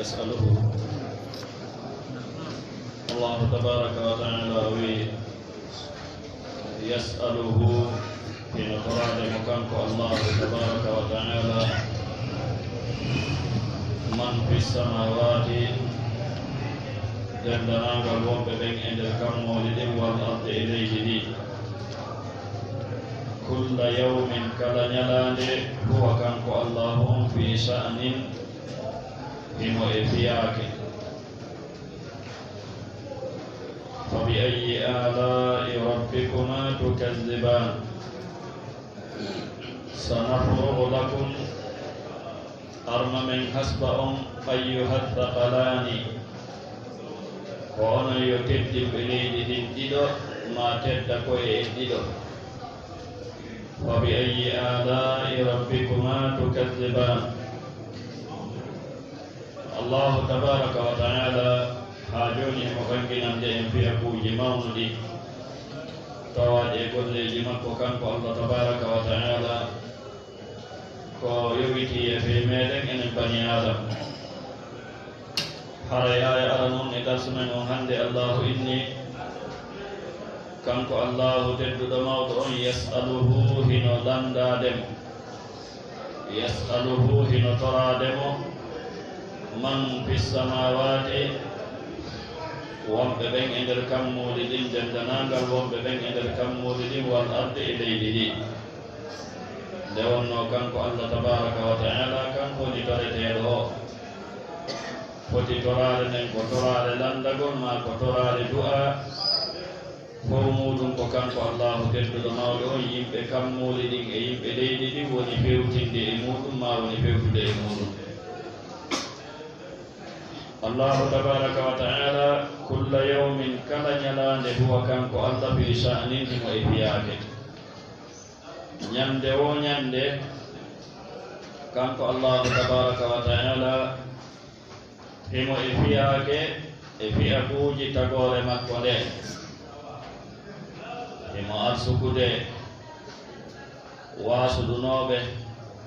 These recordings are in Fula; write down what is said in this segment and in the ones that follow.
يسأله الله تبارك وتعالى يسأله في نفراد مكانك الله تبارك وتعالى من في السماوات جندنا قلوب بين عند الكم مولد والأرض إليه دي كل يوم كلا نلال هو كانك الله في شأن بما إفياك فبأي آلاء ربكما تكذبان سنفرغ لكم أرم من حسبهم أيها الثقلان وأنا يكذب إليه ديدو ما تدكو ديدو فبأي آلاء ربكما تكذبان الله تبارك وتعالى حاجوني مخنقنا لهم في أبو جمعون دي تواد يقول لي جمعك وكانك الله تبارك وتعالى كو يويتي في ميلك إن بني آدم حري آية أرنون إتاسمن وهند الله إني كانك الله تدد موت يسأله هنو دندا دم يسأله هنو ترى دمو من في السماوات wonɓe ɓen e nder kammude ɗin dendanangal wonɓe ɓen e nder kammude ɗin wal arde e leydi ɗi nde wonno kanko Allah tabaraka wa taala kanko woni toreteɗo o foti torade nden ko torade landagol ma ko torade du'a fof muɗum ko kanko Allahu tedduɗo mawɗo on yimɓe kammude ɗin e yimɓe leydi ɗin woni fewtinde e muɗum ma woni fewtude e muɗum الله تبارك وتعالى كل يوم كلا نيلان هو كانكو الله في شأنه وإبياك نيامد و نيامد كانكو الله تبارك وتعالى إمو إبياك إبياكوجي تغور مكوده إمو أرسكوده واسدنوبه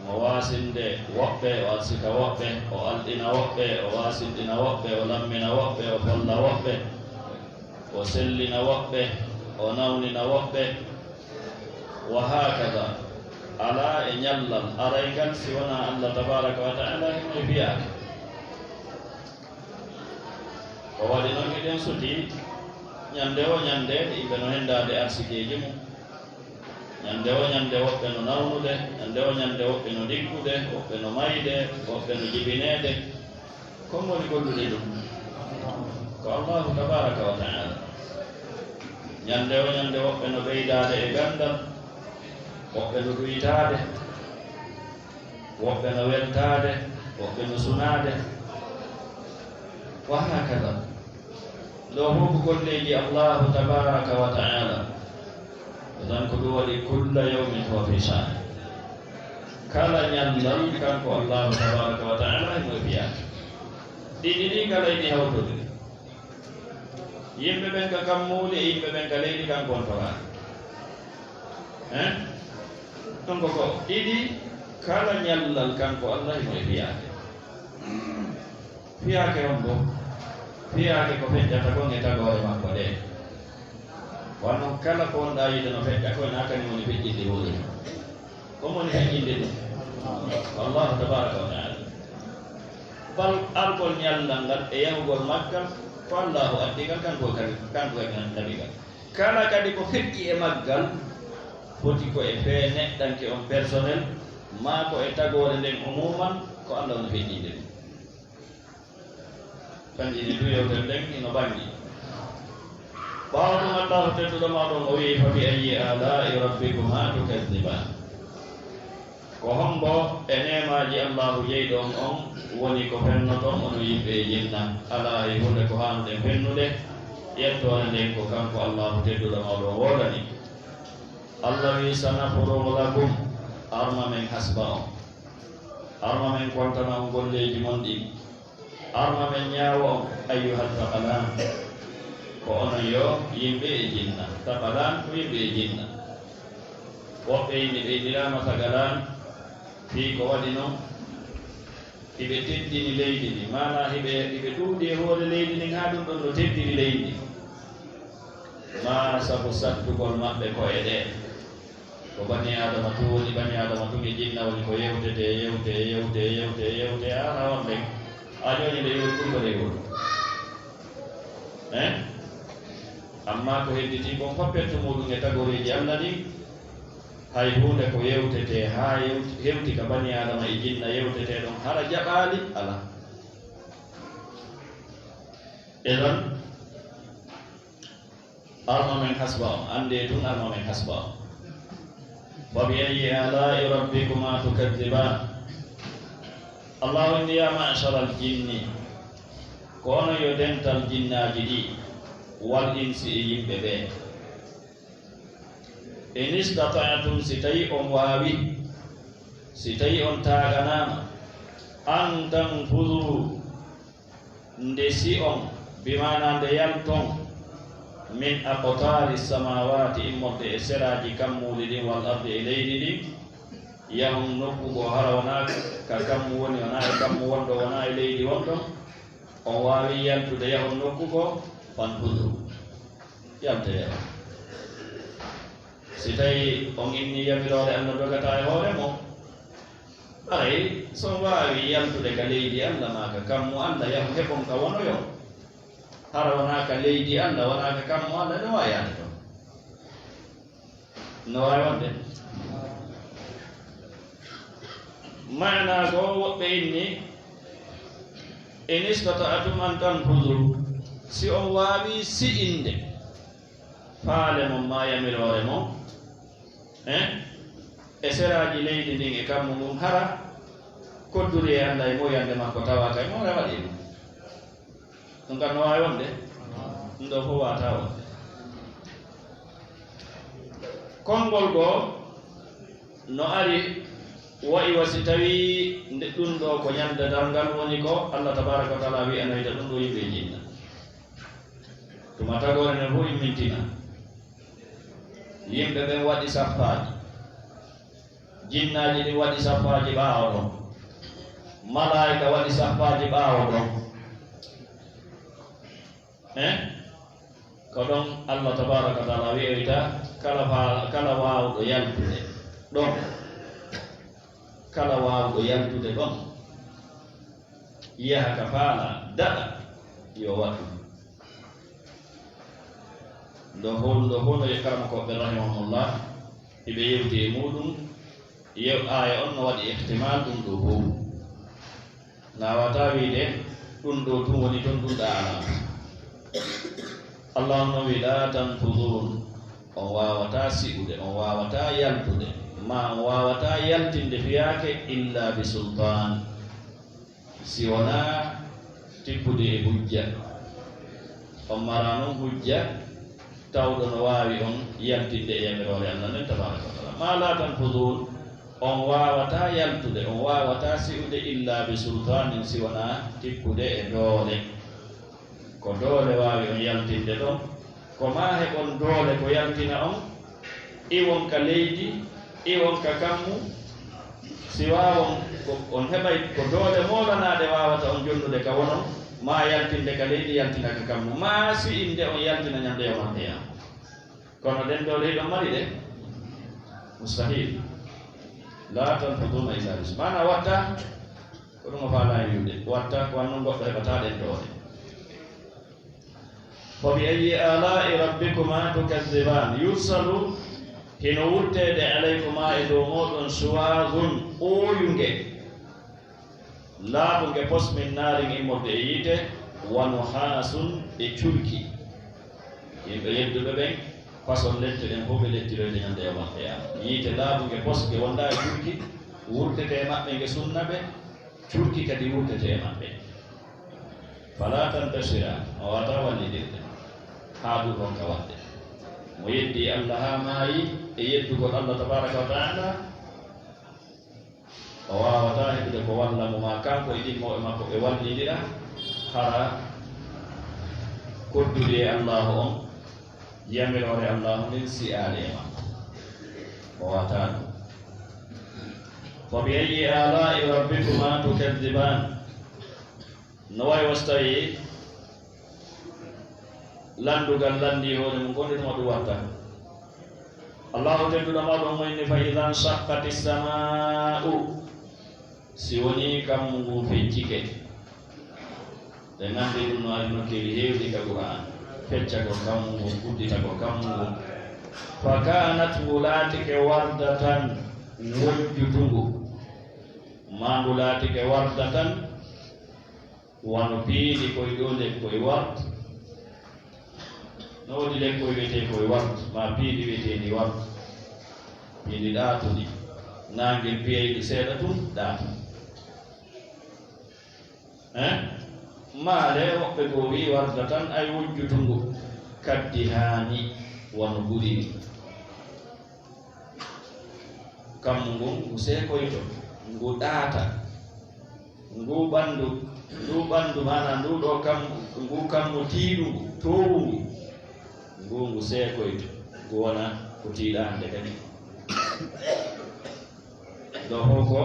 mo wasinde woɓɓe o alsika woɓɓe o aldina woɓɓe o wasindina woɓɓe o lammina woɓɓe o folla woɓɓe o sellina woɓɓe o nawnina woɓɓe wa hakada ala e ñallal araygal si wona Allah tabaraka wa taala himo biyake o waɗi noon eɗen suti ñande o ñande yimɓe no hendade arsikeji mum ñande o ñande woɓɓe no nawnude ñande o ñande woɓɓe no diggude woɓɓe no mayde woɓɓe no jibinede comme woni gollude ɗum ko Allahu tabaraka wa taala ñande o ñande woɓɓe no ɓeydade e gandal woɓɓe no ɗuytade woɓɓe no weltade woɓɓe no sunade wa hakada ɗo fof golleji Allahu tabaraka wa taala dan ko ɗum waɗi kulla yawmin huwa fi sha'n kala ñallal kanko Allahu tabaraka wa taala emo biyata ɗiɗi ɗi kala ini hawtude yimɓe ɓen ka kammude e yimɓe ɓen ka leydi kanko on torani ɗum koko ɗiɗi kala ñallal kanko Allah emo biyate fiyake on bo fiyake ko feƴƴata kon e tagore makko ɗe wano kala ko wonɗa yiide no feƴƴa koye nakani woni feƴƴinde hoore comme woni heƴƴinde ɗum wallahu tabaraka wa taala bal algol ñallal ngal e yahugol maggal ko Allahu addi gal kanko kadi nabi gal kala kadi ko feƴƴi e maggal foti ko e fee neɗɗanke on personnel ma ko e tagore nden umuman ko Allah woni feƴƴinde ɗum kanjini du yewtere nden ino bangi بعضهم الله تدل بعضهم أوي فبأي آلاء ربكما تكذبان وهم بو إنما جي الله جيدهم وني كفنتهم ونو يبقى جنة ألا يقول لك هان دم فنو ده يتوان دم كانكو الله تدل بعضهم ولني الله سنفرغ لكم أرما من حسبهم أرما من قلتنا ونقول لي جمندي أرما من ياو أيها الثقلان ko onon yo yimɓe e jinna tabalan ko yimɓe e jinna woɓɓe yimɓe ɓeydirama tagalan fi ko waɗi noon iɓe teddini leydi ndi mana iɓe ɗuuɗi e hoore leydi ndin ha ɗum ɗon no teddini leydi ma sabu sattugol maɓɓe koye ɗe ko bani adama tu woni bani adama tu ɓe jinna woni ko yewte ana wonde a joni nde yowi ɗum ko rewol amma ko hedditi kon foppetto muɗum e tagoreji Allah ɗin hay hunde ko yewtete ha hewti ka bani adama e jinna yewtete ɗon hara jaɓali ala eɗon arma men hasba o ande tun arma men hasba o fa bi ayyi alai rabbikuma tukadiban allahu indi ya ma'shara al-jinni ko ono yo dental jinnaji ɗi wal insi e yimɓe ɓe in istata'tum si tawi on waawi si tawi on taaganama an tanfudu nde si on bimana nde yalton min aqtari samawati immorde e seraji kammuɗi ɗin wal ardi e leydi ɗin yahum nokkugo hara wona ka kammu woni wona e kammu wonɗo wona e leydi wonɗo on waawi yaltude yahum nokkugo fanfudu yaltoya si tawi on inni yamirore Allah dogata e hoore mo ay son waawi yaltude ka leydi Allah ma ka kammu Allah yahu heɓon ka wonoyo hara wona ka leydi Allah wona ka kammu Allah no wawi yaade to no wawi wonde mana go woɓɓe inni in istata'tum an tanfudu si on waawi si'inde faale mon ma yamirore mon e seraji leydi ndin e kammu mum hara kodduri e anda e moyande makko tawa kay mo waɗi ɗum kam no wawi wonde ɗum ɗo fof wata wonde konngol goo no ari wayi wasi tawi nde ɗum ɗo ko ñande darngal woni ko Allah tabaraka wa taala wi anayta ɗum ɗo yimɓe jinna tuma tagore nden fof immintina yimɓe ɓen waɗi sappaji jinnaji ɗi waɗi sappaji ɓaawo ɗon malaika waɗi sappaji ɓaawo ɗon ko ɗon Allah tabaraka wa taala wi'oyta kala wawɗo yaltude ɗon kala wawɗo yaltude ɗon yaha ka faala daɗa yo waɗu ndo hono e karama koɓe rahimahumullah eɓe yewti e muɗum aya on no waɗi ihtimal ɗum ɗo fof nawata wiide ɗum ɗo tum woni toon ɗum ɗa ala Allah no wi la tanfudun on wawata si'ude on wawata yaltude ma on wawata yaltinde fiyake illa bi sultan si wona tippude e hujja on mara noon hujja tawɗo no wawi on yaltinde e yamirore Allah nden tabaraka wa taala ma la tanfudun on wawata yaltude on wawata si'ude illa bi sultanin si wona tippude e doole ko doole wawi on yaltinde ɗon ko ma heɓon doole ko yaltina on iwon ka leydi iwon ka kammu si wawon on heɓay ko doole molanade wawata on jonnude ka wonon ma yaltinde ka leydi yaltina ka kammu ma si inde on yaltina ñande yomanteya kono ɗen doole hiɗon mari ɗe mustahil la tanfuduna illa bis mana watta ko ɗum o faala wiwde watta ko wannon goɗɗo heɓata ɗen doole fa bi ayyi alai rabbikuma tukadiban yursalu hino wurtede alaykuma e dow moɗon suwagun ɓooyunge laaɓunge posmin naarin immorde e yiite wa nuhasun e curki yimɓe yedduɓe ɓen façon lette ɗen fof ɓe lettiroyde ñande e maɓɓe ya yiite laaɓunge poske wonda e curki wurtete e maɓɓe nge sunnaɓe curki kadi wurtete e maɓɓe fala tantasira o wata wallidirde haa ɗum ronka waɗde mo yeddi Allah ha maayi e yeddugol Allah tabaraka wa taala o wawata heɓude ko walla mo ma kanko e ɗimmoɓe makko ɓe wallidira hara koddude e Allahu on yamirore Allahu nden si'aade e makko o wata ɗum فبأي آلاء ربكما تكذبان نواي وستاي landugal landi hoore mum gonɗinoma ɗum watta allahu tedduɗoma ɗon moyni fa idan shakkati sama'u si woni kammu ngu feccike ɓe gandi ɗum no ari nokkeli hewɗi ka qur'an fecca ko kammu ngu uddita ko kammu ngu fa kanat ngu laatike wardatan wojjutungu ma ngu laatike wardatan wano piili koye ɗo lekkoye ward no woni lekkoye wiyete koye ward ma piili wiyetendi ward piili ɗaatuɗi nangel piyeyɗi seeɗa tum ɗaatu maale woɓɓe goo wi warda tan ay wujjutungu kaddi haani wano ɓurini kammu ngun ngu seekoyto ngu ɗaata ngu ɓanndu mana nduɗo ngu kammu tiiɗungu towungu ngu seekoyto ngu wona ko tiiɗande kadi ɗo hoko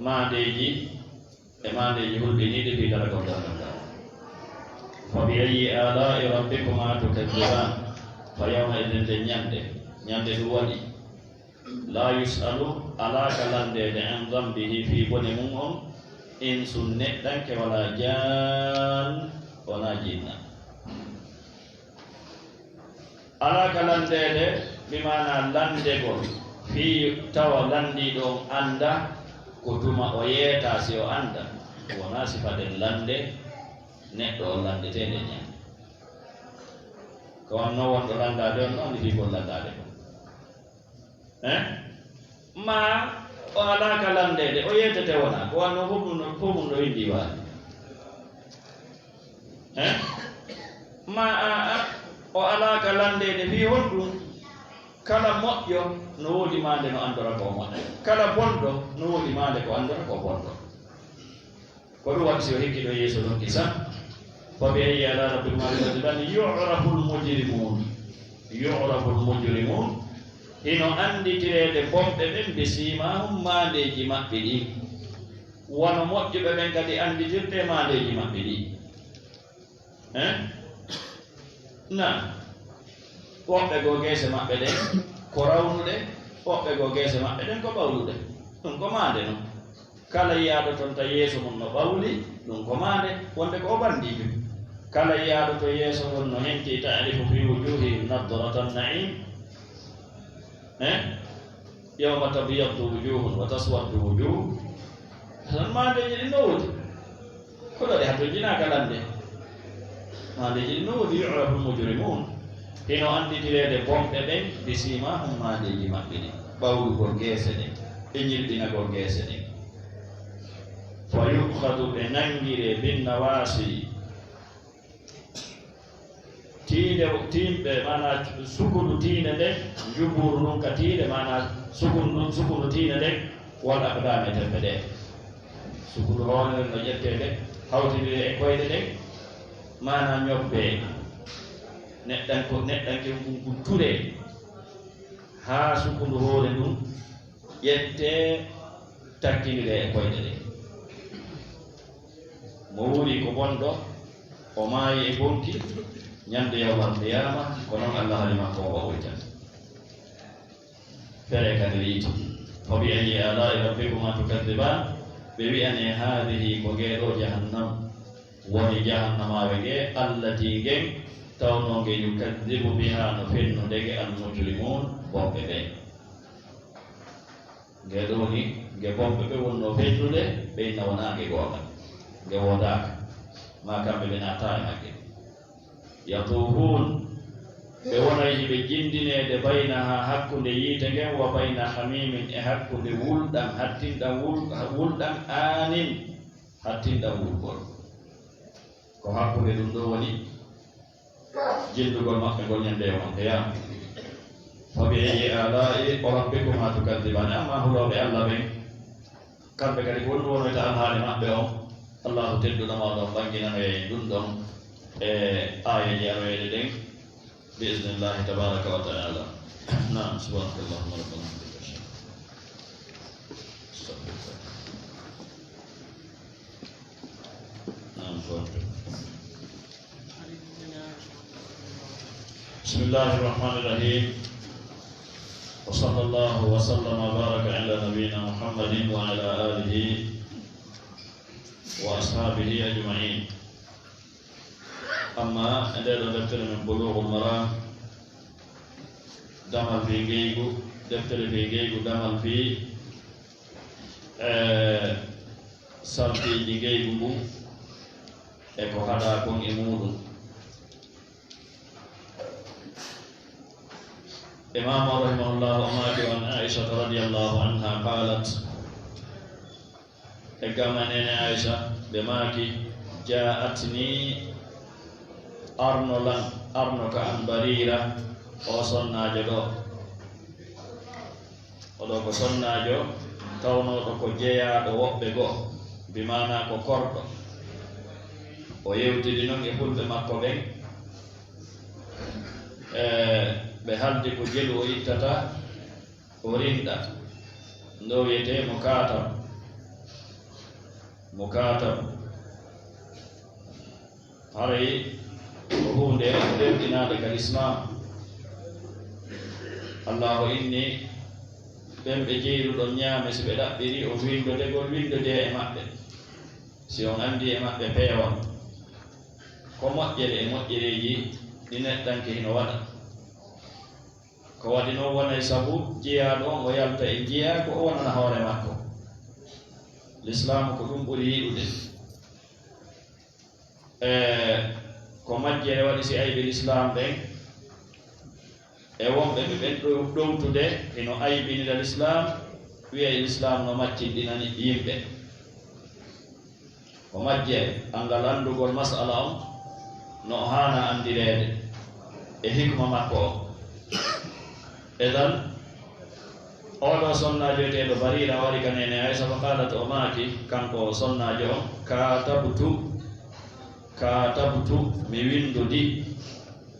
mandeji e mandeji hulɓiniɗe fi dara gon darnada fa bi ayi alai rabbikuma tukadiban fa yawma idin de ñande ɗum waɗi la yusalu alaka landede an dambihi fi bone mum on insun neɗɗanke wala jan wona jinna alaka landede bimana landegol fi tawa landiɗo anda ko tuma o yeeta si o anda wona sifaden lande neɗɗo o landetede ñan ko wanno wonɗo landade on ɗon fi ko landade ko ma o alaka landede o yeetete wona ko wanno fof mum ɗo windi waali ma o alaka landede fi honɗum kala moƴƴo no woodi mande no andora ko moƴƴo kala bonɗo no woodi mande ko andora ko bonɗo ko ɗum waɗi si o hekki ɗo yeeso ɗon kisa fa bi ayyi ala rabbikuma tukadiban yu'rafu lmujrimun hino anditirede bomɓe ɓen be simahum mandeji maɓɓe ɗi wono moƴƴuɓe ɓen kadi anditirde mandeji maɓɓe ɗi na woɓɓe goo geese maɓɓe ɗen ko rawnuɗe woɓɓe goo geese maɓɓe ɗen ko ɓawluɗe ɗum ko maande no kala yiyaaɗo toon ta yeeso mum no ɓawli ɗum ko maande wonde ko o ɓandiijo kala yiyaaɗo to yeeso mon no henti ta'rifu fi wujuhihim nadratan na'im yawma tabyaddu wujuhun wa taswaddu wujuh tan maandeji ɗin no woodi ko ɗo ɗe hatto jinaaka lande maandeji ɗin no woodi yu'rafu lmujrimun hino anditirede bomɓe ɓen bi simahum mandeji maɓɓe ɗi ɓawlugol geese ɗen ɓe ñilɗinagol geese ɗen fa yukhadu ɓe nangire binnawasi timɓe mana sukundu tiinde nden jubburu ɗum ka tiinde mana sukundu tiinde nden wal aqdame tembe ɗe sukundu hoore no ƴettede hawtidire e koyɗe ɗen mana ñobbe neɗɗanke ngu ture haa sukundu hoore ndum ƴette takkinire e koyɗe ɗe mo wuri ko bonɗo o maayi e bonki ñande yawmal qiyama ko noon allah haali makko o wawoy tan fere kadi wiiti fa bi ayyi alai rabbikuma tukadiban ɓe wiyane haadihi ko ngeeɗo jahannam woni jahannamawe nge allati ngen tawno nge yukadibu biha no fennudege almujrimun bomɓe ɓe nge ɗo ni nge bomɓe ɓe wonno fennude ɓeyna wonange googa nge wodaka ma kamɓe ɓe naata e magge yatufun ɓe wonayi ɓe jindinede baynaha hakkunde yiite ngen wa bayna hamimin e hakkunde wulɗam wulɗam anin hattinɗam wulgol ko hakkunde ɗum ɗo woni jindugol maɓɓe ngol ñande yawmal qiyama fa bi ayyi alai rabbikuma tukadibani amma huloɓe allah ɓen kamɓe kadi ko woni wonoyta alhaali maɓɓe o allahu tedduɗoma ɗon ɓanginano e ɗum ɗon e ayaji aroyede ɗen bi idnillahi tabaraka wa taala nam subhanakallahumma rabbana بسم الله الرحمن الرحيم وصلى الله وسلم وبارك على نبينا محمد وعلى آله وأصحابه أجمعين. أما عندنا دفتر من بلوغ المرام دمل في جيجو دفتر في جيجو دمل في salti jigey gumbu e ko hada kon e mudum imam rahimahullah amaki an aisha radhiyallahu anha qalat e gamanene aisha be maki ja'atni arno ka an barira o sonnajo do odo ko sonnajo tawno do ko jeya do wobbe go bimana ko kordo o yewtidi non e fulbe makko ben be haldi ko jelu o ittata o rinda ndo wiyete mukatab haray ko hunde ɗemɗinade kal islam allahu inni ɓen ɓe jeyruɗon ñaame si ɓe ɗaɓɓiri o windodegol windode e maɓɓe si on anndi e maɓɓe peewon ko moƴƴere e moƴƴereeji ɗi neɗɗanke hino waɗa ko waɗi noon wona e sabu jeyaaɗo on o yalta e jeyaa ko o wonana hoore makko l'islamu ko ɗum ɓuri yiɗude ko majjere waɗi si ayɓe l'islam ɓen e wonɓe ɓe ɓen ɗowtude eno aybinira l'islam wiya l'islam no maccinɗinani yimɓe ko majjere angal andugol masala on no hana andirede e hikma makko o edan oɗo sonnajo eteɗo barira wari kanene aysa fa qalat o maaki kanko sonnajo on katabtu mi windudi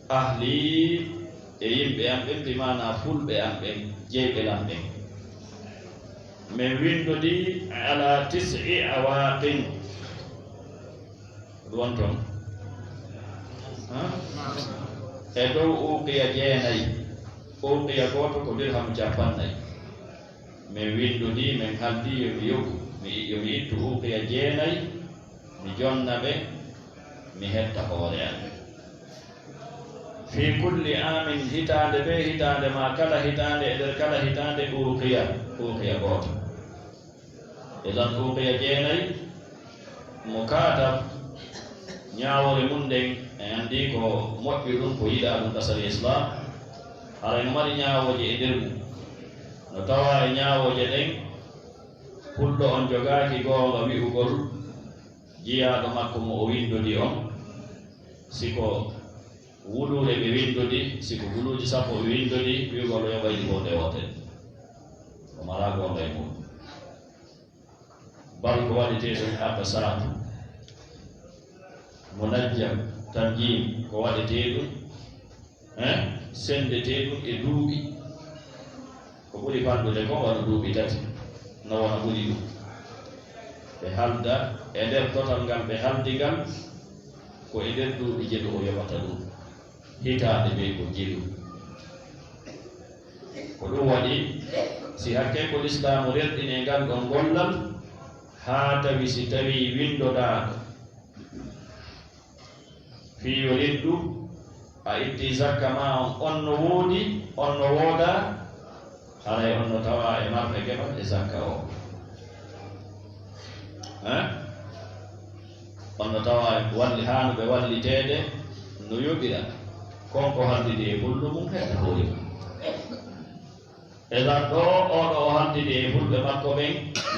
ahli e yimɓe am ɓen mbimana fulɓe am ɓen jeyɓe lam ɓen min windodi ala 9 awaqin ɗuwon toon e dow uqiya jeenayi uqiya goto ko dirham 50 min windodi min haldi yomi ittu uqiya jeenayi mi jonna ɓe mi hetta hoore am fi kulli amin hitande be hitande ma kala hitande e nder kala hitande uqiya goto edan uqiya jeenayi mukatab ñaawore mum nden e andi ko moƴƴi ɗum ko yiɗa ɗum kasari islam haray no mari ñaawoje e nder mum no tawa e ñaawoje ɗen pulɗo on jogaaki goonga wi'ugol jiyaaɗo makko mo o windodi on siko wulure ɓe windodi siko wuluji sappo ɓe windodi wi'ugol o yoɓaydi ko ndewoten o mara goonga e mum bal ko waɗete ɗum haɓa saatu munajjam tanjim ko waɗete ɗum sendete ɗum e duuɓi ko ɓuri fanɗude ko waɗa duuɓi 3 no wona ɓuri ɗum ɓe halda e nder total ngal ɓe haldigal ko e nder duuɓi jeɗu o yoɓata ɗum hitaade ɓe ko jeɗu ko ɗum waɗi si hakke ko l'islamu rerɗine ngal ɗon gollal haa tawi si tawi windoɗaaɗo fiyo riddu a itti zakka ma on no woodi on no wooda haray on no tawa e marɓe keɓal e zakka o on no tawa walli haanuɓe walliteede no yoɓira konko handidi e fulɗu mum heɗa hoori mum eɗan ɗo oɗo o handidi e fulɓe makko ɓen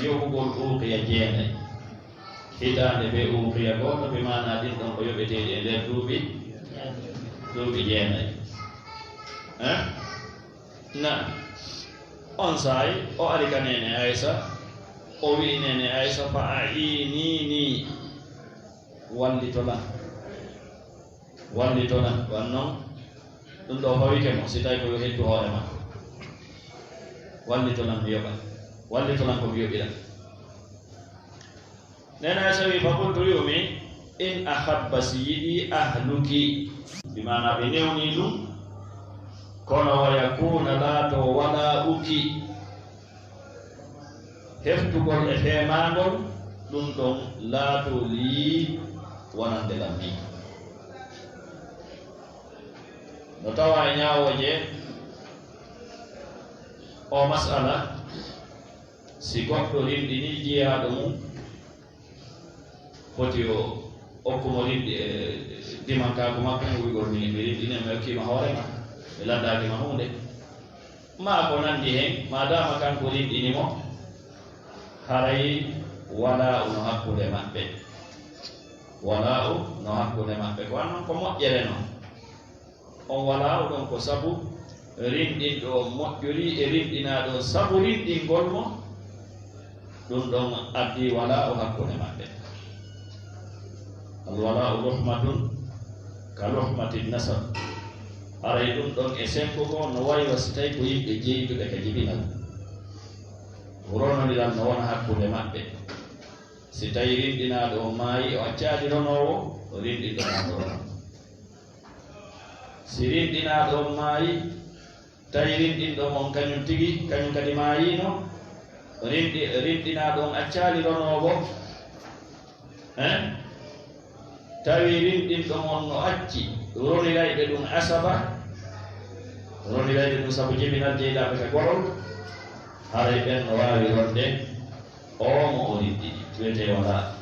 yoɓugol uqiya jeenayi hitande ɓe uqiya goto ɓe mana ɗin ɗon ko yoɓeteɗi e nder duuɓi jeenayi na on saayi o ari ka nene aysa o wi nene aysa fa a inini wallitolan wan non ɗum ɗo fawike mo si tawi ko yo heddu hoore makko wallitolan mi yoɓa wallitolan ko mi yoɓira nena sawi fa qultu yumi in ahabba si yiɗi ahluki bimana ɓe newni ɗum kono wa yakuna laato wala uki heftugol e femagol ɗum ɗon laato lii wonande lammi no tawa e ñawoje o masala si goɗɗo rimɗini jiyaɗo mum foti o okkumo rimɗi e dimankago makko mo wigol mi rimɗini mi hokkima hoorema mi laddakima hunde ma ko nandi hen madama kanko rimɗinimo haray wala no hakkude maɓɓe wala no hakkude maɓɓe ko annon ko moƴƴere noon on wala ɗon ko sabu rimɗinɗo moƴƴuri e rimɗinaɗo sabu rimɗingol mo ɗum ɗon addi wala hakkude maɓɓe alwala rahmatun ka rahmati nasab aray ɗum ɗon e senkugo no wayi so tawi ko yimɓe jeyduɓe ka jibinal ronodiran no wona hakkude maɓɓe si tawi rimɗinaɗo o maayi o accadi ronowo o rimɗinɗo maɗo rono si rimɗinaɗo on maayi tawi rimɗinɗo mon kañum tigi kañum kadi maayino rimɗinaɗo on accali ronowo tawi rimɗinɗo mon no acci ronirayɓe ɗum asaba ronirayɓe ɗum sabu jibinal jeyɗaɓe ka gorol haray ɓen no wawi ronde omo o rimɗiɗi wiyete wala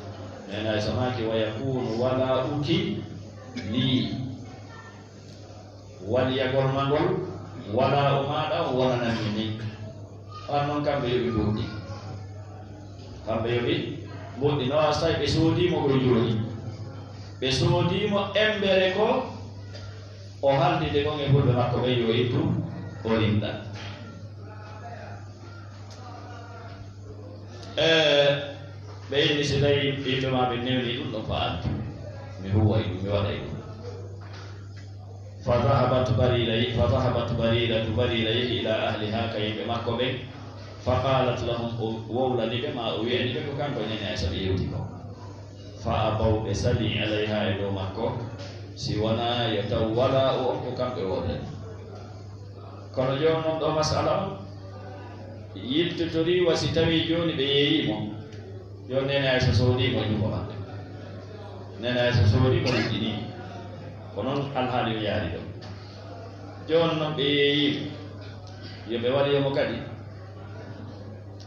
nena samaki wa yakunu wala uki li waliyagol magol wala o maɗa o wonanami ni an noon kamɓe yoɓi mbuɗɗi kamɓe yoɓi mbuɗɗi no was tawi ɓe soodimo koye jooɗi ɓe soodimo embere ko o haldide kon e fulɓe makko ɓe yo ittu o rimɗa ɓe inni si tawi yimɓe ma ɓe newni ɗum ɗon fa antu mi huwa e ɗum mi waɗa e ɗum فذهبت بريرة يهي إلى أهلها كيم بمكة بك فقالت لهم وولا بما ويعني بك كان بنين عيسى بيوتكم فأبوا بسلي عليها إلى مكة سوانا يتولى وكم بولا kono joni noon ɗo masala o yiltotori wasi tawi joni ɓe yeeyimo joni nene aysa soodimo e jungo maɓɓe nene aysa soodimo ɗiɗɗini ko noon alhaali o yaari ɗo joni noon ɓe yeeyimo yoɓe waɗiyamo kadi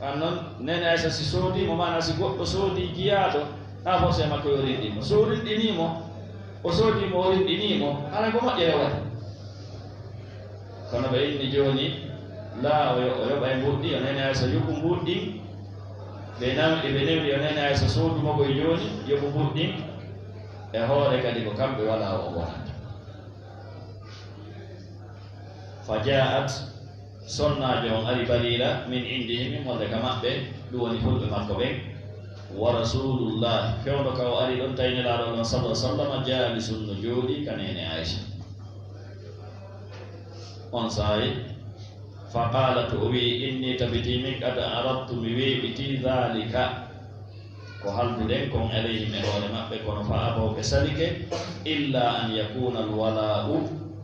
an noon nene aysa si soodimo mana si goɗɗo soodi jiyaɗo ha forcé makko yo rinɗimo so rinɗinimo o soodimo o rinɗinimo hana ko moƴƴere waɗi kono ɓe inni joni la o yoɓa e mbuɗɗi o nene aysa yoɓu mbuɗɗi ɓe newɗi o nene aysa soodumo koye joni yoɓu mbuɗɗi e hoore kadi ko kamɓe wala o wonata fa jaat sonnajo on ari barira min indihim wonde ka maɓɓe ɗum woni fulɓe makko ɓen wa rasulullah fewdo ka o ari ɗon taynelaɗo ɗon sallah sallam jalisun no jooɗi ka nene aicha on saayi fa qalat o wi inni tabiti min qad aradtu mi weeɓiti dhalika ko halduɗen kon alayhim e hoore maɓɓe kono fa abaw ɓe salike illa an yakuna alwala'u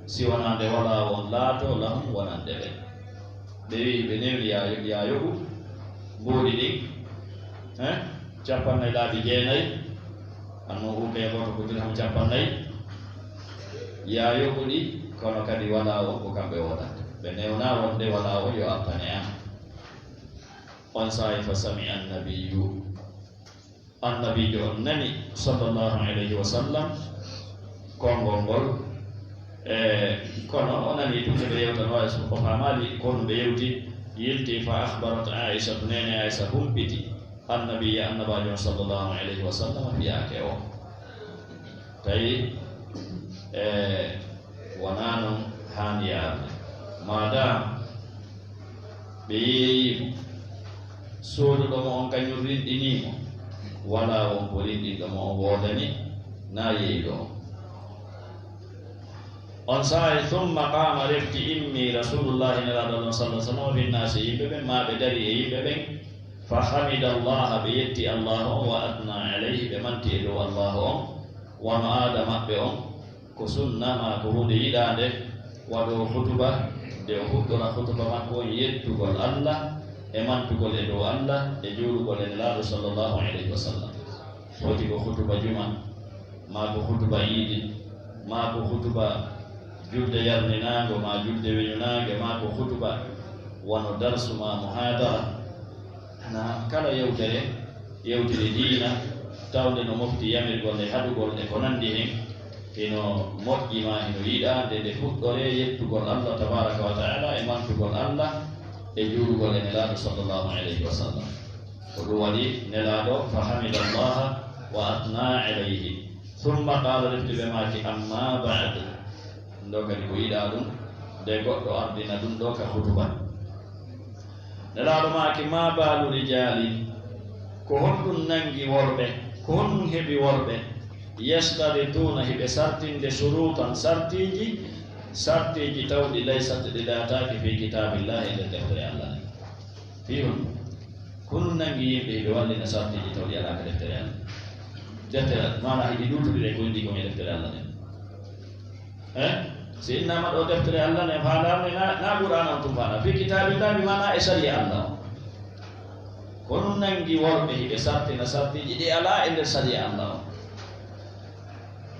si wonande wala won laato lahum wonande ɓe ɓe wi ɓe newni ya yoɓu mbuuɗi ɗin capannayyi laabi jeenayyi anno huuɓe goto ko dirham capannayyi ya yoɓu ɗi kono kadi wala o ko kamɓe wonande ɓe newna wonde wala o yo appane an on saayi fa sami annabiyu annabijo on nani sallllahu alayhi wa sallam konngol ngol kono o nani ɗum ɓe yewtano wawi ko famali kono ɓe yewti yilti fa akhbarat aicha to nene aicha humpiti annabiya annabajo on sallllahu alayhi wa sallam mbiyake o tawi wona noon hani yaade madame ɓe yeeyimo sooduɗomo on kañum rinɗinimo wala on ko rinɗinɗomo on woodani na yeeyɗo on saahi thumma qama refti immi rasulullahi nelaɗo ɗon sallah sallam finnasi yimɓe ɓen ma ɓe dari e yimɓe ɓen fa hamida allaha ɓe yetti allah on wa adna alayhi ɓe manti e dow allah on wono aada maɓɓe on ko sunna ma ko hunde yiɗande waɗo hutuba nde o huɗɗora hutuba makko yettugol Allah e mantugol e dow Allah e juulugol e nelaaɗo sallllahu alayhi wa sallam. foti ko hutuba juma, ma ko hutuba yiidi, ma ko hutuba julde yarninaago, ma julde weñunaage, ma ko hutuba wono darsu ma muhadara. na kala yewtere diina tawde no mofti yamirgol e haɗugol e ko nandi hen ino moƴƴima ino yiɗa nde fuɗɗore yettugol Allah tabaraka wa taala e mantugol Allah e juulugol e nelaaɗo sallllahu alayhi wa sallam. ko ɗum waɗi nelaaɗo fa hamida allaha wa atna alayhi thumma qala deftiɓe maaki amma ba'd. ɗo kadi ko yiɗa ɗum nde goɗɗo ardina ɗum ɗo ka hutuba. nelaaɗo maaki ma baalu rijali, ko honɗum nangi worɓe, ko honɗum heɓi worɓe yastarituna hiɓe sartinde surutan sartiji tawɗi laysat ɗi laataki fi kitabillahi e nder deftere Allah ne. fi on ko ɗum nangi yimɓe hiɓe wallina sartiji tawɗi alaka deftere Allah. deftere mana hiɗi ɗutuɗire ko indi komi deftere Allah ne. si innama ɗo deftere Allah ne faalame na qur'an on tum faala fi kitabillahi mana e sharia Allah. ko ɗum nangi worɓe hiɓe sartina sartiji ɗi ala e nder sharia Allah o.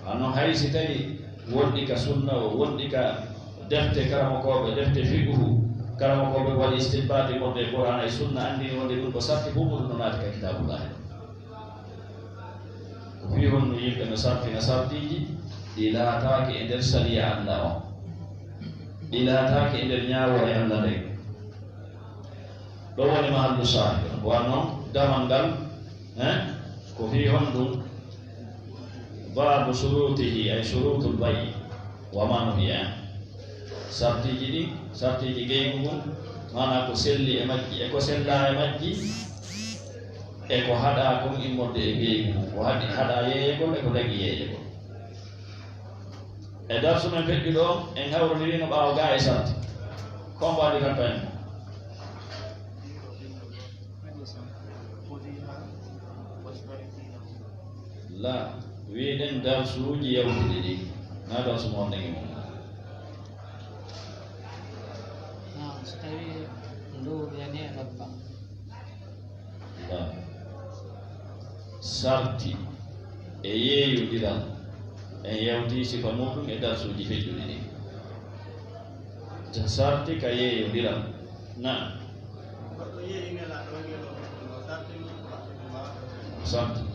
anno hay si tawi wonɗi ka sunna o, wonɗi ka defte karamokoɓe, defte fiqhu karamokoɓe waɗi istinbati wonde qur'an e sunna andini wonde ɗum ko sarti fof muɗum no naati ka kitabullahi. ko fi honno yimɓe no sartina sartiji ɗi laataki e nder sharia Allah o, ɗi laataki e nder ñaawore Allah nde. ɗo woni mahallu shahid wanno damal ngal ko fi hon ɗum babu surutihi ay surutul bayi wa ma nuhiya. sartiji ɗi sartiji geygu ngun mana ko selli e majji e ko sella e majji e ko haɗa kon immorde e geygu ko haɗa yeeyegol e ko lagi yeeyegol. e darsu men feƴƴi ɗo en hawrodirino ɓaawo ga e sarti ko mbaɗi kanta en la wiɗen darsuji yawtude ɗi na darsu mo wonnegi mum. so tawi nduɓeni e nokka la sarti e yeeyodiral en yawti sifa muɗum e darsuji feƴƴuɗi ɗi. sarti ka yeeyodiral na sarti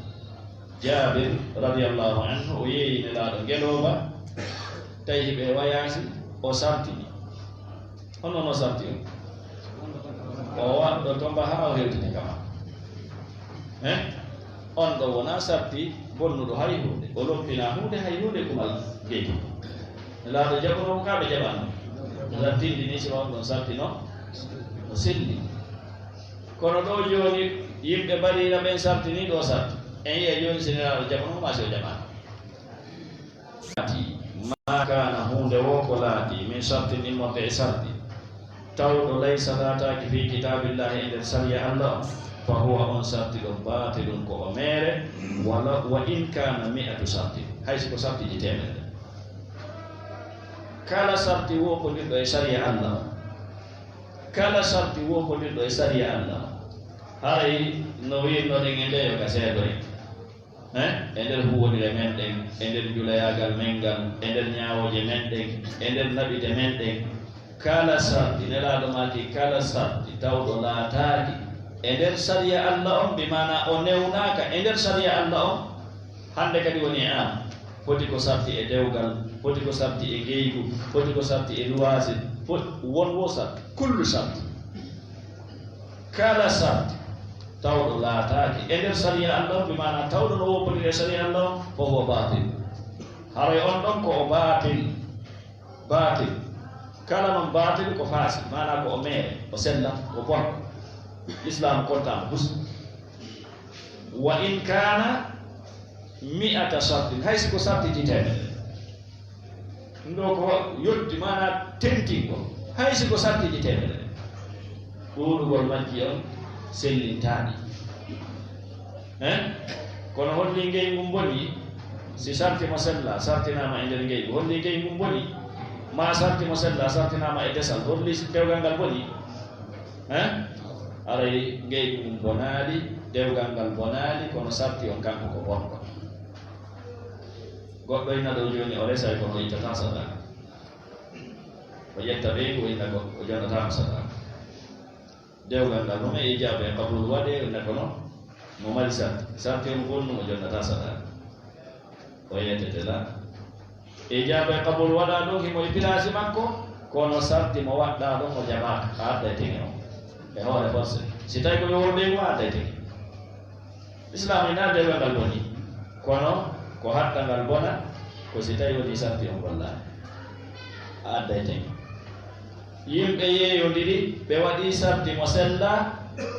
Jabir radiyallahu anhu o yeeyi nelaaɗo ngelooba tawi hiɓe wayaasi o sartini. hono no sarti o waɗɗo to mba haa o hewtini kama on ɗo wona sarti bonnuɗo hay hunde o lompina hunde hay hunde kumal geydi. nelaaɗo jaɓonomo ka ɓe jaɓano sartindi ni sima on ɗon sartino o selli. kono ɗo jooni yimɓe mbaɗira ɓen sartini ɗo sarti en yiya joni si nelaaɗo jaɓano ma si o jaɓano. ma kana hunde wo ko laaɗi min sartinimmorde e sarti tawɗo laysa laataki fi kitabillahi e nder sharia Allah fa huwa on sarti ɗon batilum ko o meere wa in kana mi'atu sarti haysi ko sartiji temedde. kala sarti wokondirɗo e sharia Allah, kala sarti wokondirɗo e sharia Allah haray no wirnoɗen e ndeyo ka seedoy e nder huwodire men ɗen e nder julayagal men ngal e nder ñawoje men ɗen e nder naɓite men ɗen. kala sarti nelaaɗo maki kala sarti tawɗo laataaki e nder sharia Allah on bimana o newnaka e nder sharia Allah on hande kadi woni an foti ko sarti e dewgal, foti ko sarti e geygu, foti ko sarti e luwasi, won wo sarti kullu sarti. kala sarti tawɗo laataaki e nder sharia Allah bimana tawɗo no woppodiri e sharia Allah fo huwa batil. haray on ɗon ko o batil kala noon batil ko faasi mana ko o meere o sella o bon l'islam kontama bus. wa in kana mi'ata sartin haysi ko sartiji temedde ɗo ko yotti mana tentingo haysi ko sartiji temedde ɗuɗugol majji on sellintaɗi kono holli ngeygu boni si sartima sella sartinama e nder ngeygu holli ngeygu boni ma sarti mo sella sartinama e desal holli dewgal ngal boni aray ngeygu mum bonaali dewgal ngal bonaali kono sarti on kanko ko bonko goɗɗo ina ɗo joni o resay kono ittata sadaka o ƴetta ɓeygu o inna o jonatama sadaka dewgal ngal ɗum e ijabe e kabul waɗe inna kono mo mari sarti on gonnu o jonnata sadaka o yettete la ijabe e kabul waɗa ɗum himo e pilasi makko kono sarti mo waɗɗa ɗum o jaɓaka ha adda e teŋe o e hoore forcé si tawi ko yowol ɓeygu ha adda e teŋe islam ina dewgal ngal boni kono ko hatta ngal bona ko si tawi woni sarti on gollani a adda e teŋe yimɓe yeeyodiri ɓe waɗi sarti mo sella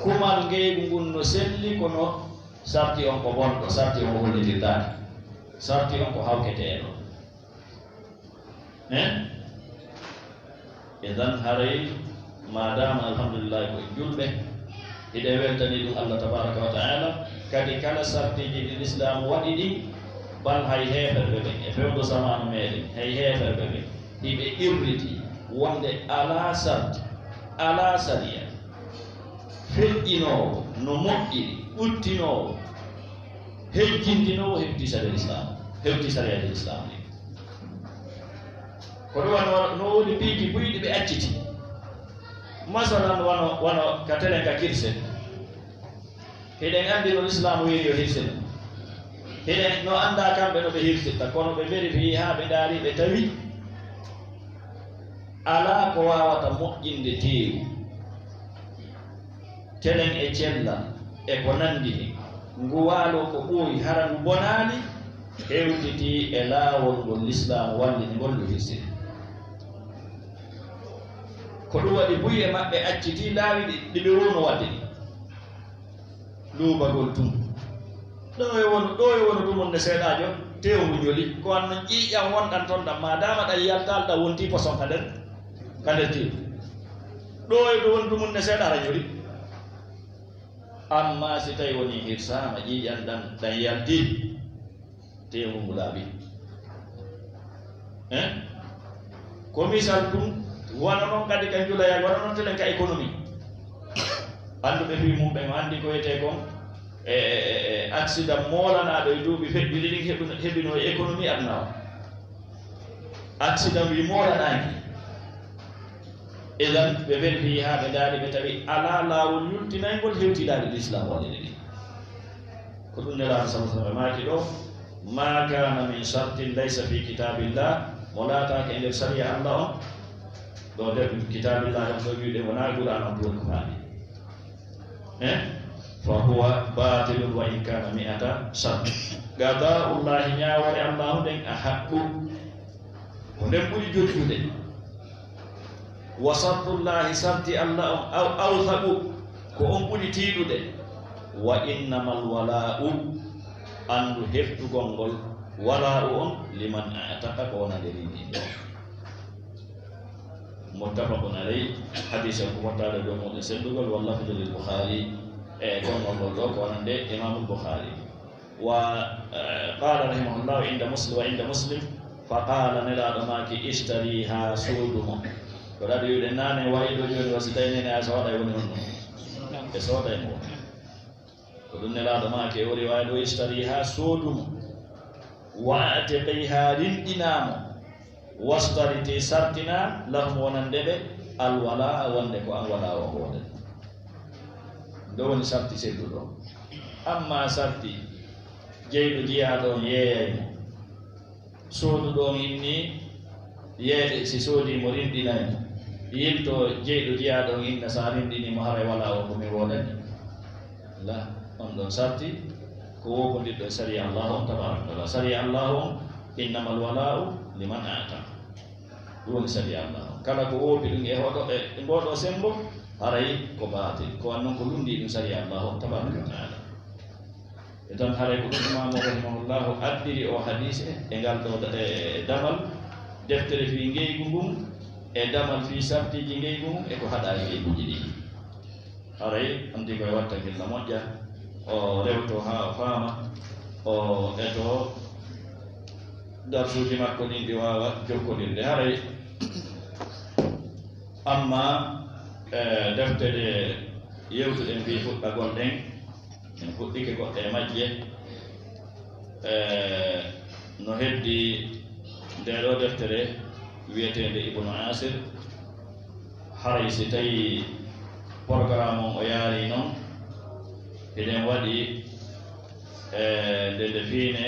kumal ngeygu ngun no selli kono sarti on ko bonɗo sarti on ko hollitirtaake sarti on ko hawketeeno idan haray madama alhamdulillahi koye julɓe hiɗe weltani ɗum allah tabaraka wa taala kadi kala sartiji ɗi l'islam waɗi ɗi bal hay heferɓe ɓe e fewdo zamanu meɗen hay heferɓe ɓe hiɓe irriti wonde ala sarti ala sariya feƴƴinowo no moƴƴiri ɓuttinowo hejjindinowo hefti sariya l'islam hefti sariya de l'islam ni ko ɗum no woni piiji buyɗi ɓe acciti masalan wono ka telen ka kirsen hiɗen andi no l'islam wiri yo hirsen hiɗen no anda kamɓe no ɓe hirsitta kono ɓe vérifie ha ɓe daari ɓe tawi ala ko wawata moƴƴinde teewu telen e cella e ko nandi he ngu waalo ko ɓooyi hara ngu bonaani hewtiti e laawol ngol l'islam wallini ngol no hirsiri ko ɗum waɗi buyi e maɓɓe acciti laawi ɗi ɓe wono wadde ɗi luubagol tum ɗo e wono ɗumon nde seeɗajo tew ngu joli ko anno ƴiiƴam wonɗan toon ɗam madama ɗa yiyaltal ɗa wonti poson ka nder tew ɗo e ɗo woni ɗumon nde seeɗa ara joli amma si tawi woni hirsama ƴiiƴan ɗan yalti tew ngu laaɓi ko misal tum wona noon kadi ka julayal wona noon telen ka économie annduɓe fi mum ɓe andi ko wiyete kon accident molanaɗo e duuɓi feƴƴi ɗiɗi heɓino e économie aduna o accident wi molanaki edan ɓe vérifié ha ɓe daari ɓe tawi ala laawol yultinaygol hewtiɗaɗi l'islam waɗene ɗi ko ɗum nelaɗo sallam maaki ɗo ma kana min shartin laysa fi kitabillah mo laatake e nder saria allah on ɗo nder kitabillah ɗon ɗo wiɗe wona qur'an on ɗon ko faami fa huwa batilun wa in kana mi'ata shart qada'ullahi ñawore allahu nden a haqqu ko nden ɓuri jottude wa sartullahi sarti allah on awthaqu ko on ɓuri tiiɗude wa innamal wala'u andu heftugol ngol wala'u on liman a'taqa ko wonande rinɗi muttafaqun alayhi hadise ko mottade dow muɗum sendugol wallafdu lil bukhari e gongol ɗo ko wonande imamul bukhari wa qala rahimahullahu inda muslim wa inda muslim fa qala nelaɗo maki ishtariha suudumo ko ɗaɗo wiɗe nane wayiɗo joni wasi tawi nene a sooɗa woni on ɗum e sooɗa e mo ko ɗum nelaɗo maki e wori wawi ɗo ishtariha suudumo wa atiqiha rinɗinamo wastariti sartina lahum wonande ɓe alwala wonde ko an wala o hoɗen ɗo woni sarti sedduɗo amma sarti jeyɗo jiyaɗo on yeeyaymo sooduɗo on inni yeeɗe si soodimo rinɗinaymo yilto jeyɗo jiyaɗo on inna sa rinɗinimo haray wala o komi woɗani la on ɗon sarti ko wokondiɗɗo e sari allah on tabaraka taala sari allah on innama alwala'u liman ata ɗum woni sari allah on kala ko woopi ɗum e hoɗo e ngoɗo sembo haray ko batil ko annon ko lundi ɗum sari allah on tabaraka taala e tan haray ko ɗum imamo rahimahullahu addiri o hadise e ngal ɗo e damal deftere fi ngeygu ngun e damal fi sartiji ngeygu ngun e ko haɗa e ngeyguji ɗi haray andi koye watta gilla moƴƴa o rewto ha o faama o eto darsuji makko ɗin ɗi wawa jokkodirde haray amma deftere yewtuɗen mbi fuɗɗa gonɗen en fuɗɗike goɗɗe e majje no heddi nde ɗo deftere wiyetede Ibnu Asir haray si tawi programme on o yaari noon eɗen waɗi nde fiine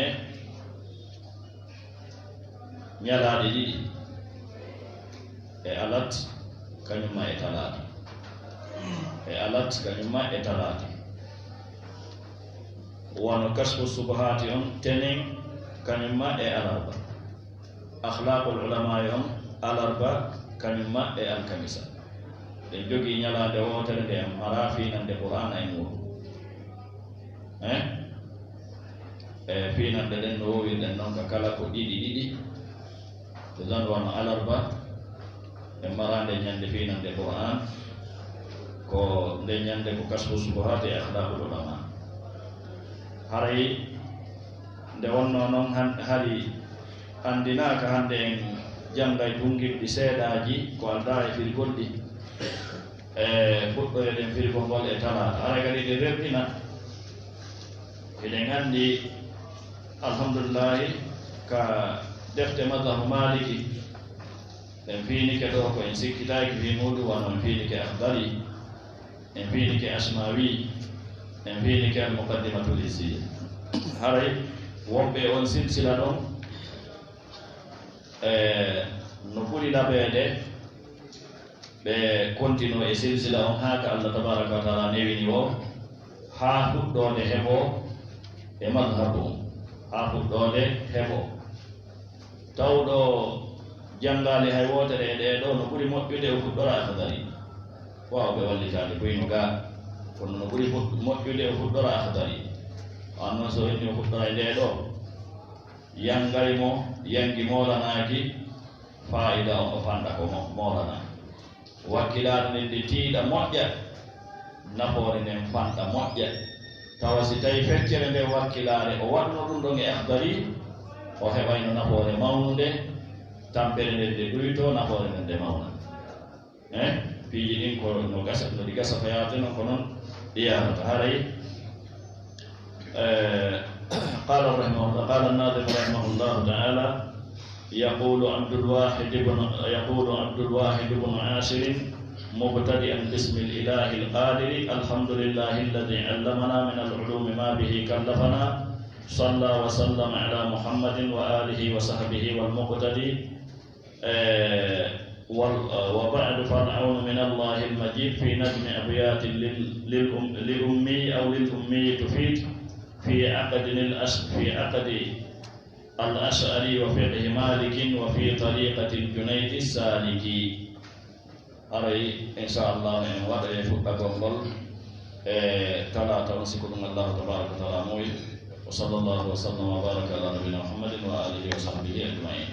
ñalaaɗe ɗiɗi e alat kañumma e talaata kañumma e talaata wono kasfu subahati on tenen kañumma e alarba akhlaqul ulama on alarba kañumma e alkamisa ɗen jogii ñalaande wootere nde en mara fiinande qur'ana e muɗum e fiinande ɗen no wowirɗen noon ka kala ko ɗiɗi to dan wono alarba e marande ñande fiinande qur'an ko nde ñande ko kasfu subahati e akhlaqul ulama haray nde wonno noon hari andinaka hande en janngay dungirɗi seeɗaji ko alda e firgol ɗi e fuɗɗoyɗen firgol ngol e talata haray kadi ɗe rewɗina eɗen anndi alhamdulillahi ka defte madhabu maliki en fiinike ɗo ko en sikkitaki fi muɗum wano en fiinike akhdari en fiinike asmawi en fiinike al muqaddimatul isiya haray wonɓe on silsila ɗon no ɓuri laɓeede ɓe continue e silsila on haa ka Allah tabaraka wa taala newini o haa fuɗɗoode heɓo e madhabu on haa fuɗɗoode heɓo tawɗo janngaali hay wootere e ɗee ɗo no ɓuri moƴƴude o fuɗɗora akhdari wawɓe wallitaade boyno gaa kono no ɓuri moƴƴude o fuɗɗora akhdari an noon so henni o fuɗɗora e ɗee ɗo yangay mo yangi moolanaaki faa'ida on o fanɗa ko moolana wakkilaade nden nde tiiɗa moƴƴa nafoore nden fanɗa moƴƴa tawa si tawi feccere nde wakkilaare o waɗno ɗum ɗon e akhdari o heɓayno nafoore mawnude tampere nden nde ɗuyto nafoore nden nde mawna piiji ɗin ko no ɗi gasa ko yaate noon ko noon ɗi yaarata haray قال الناظم رحمه الله تعالى يقول عبد الواحد بن عاشر مبتدئا باسم الإله القادر الحمد لله الذي علمنا من العلوم ما به كلفنا صلى وسلم على محمد وآله وصحبه والمقتدي وبعد فرعون من الله المجيد في نجم أبيات للأمي أو للأمي تفيد في عقد الأشعري وفقه مالك وفي طريقة الجنيد السالكي أري إن شاء الله من وضع فقه ثلاثة نسكن الله تبارك وتعالى موي وصلى الله وسلم وبارك على نبينا محمد وآله وصحبه أجمعين